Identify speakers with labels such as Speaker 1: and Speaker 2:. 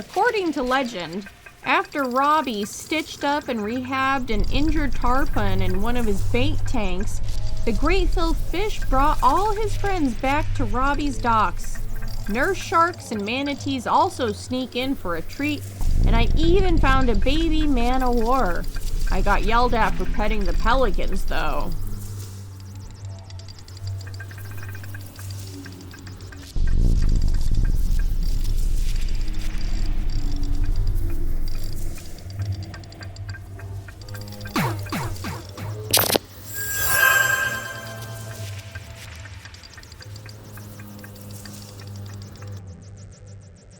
Speaker 1: According to legend, after Robbie stitched up and rehabbed an injured tarpon in one of his bait tanks, the great-filled fish brought all his friends back to Robbie's docks. Nurse sharks and manatees also sneak in for a treat, and I even found a baby man-o'-war. I got yelled at for petting the pelicans, though.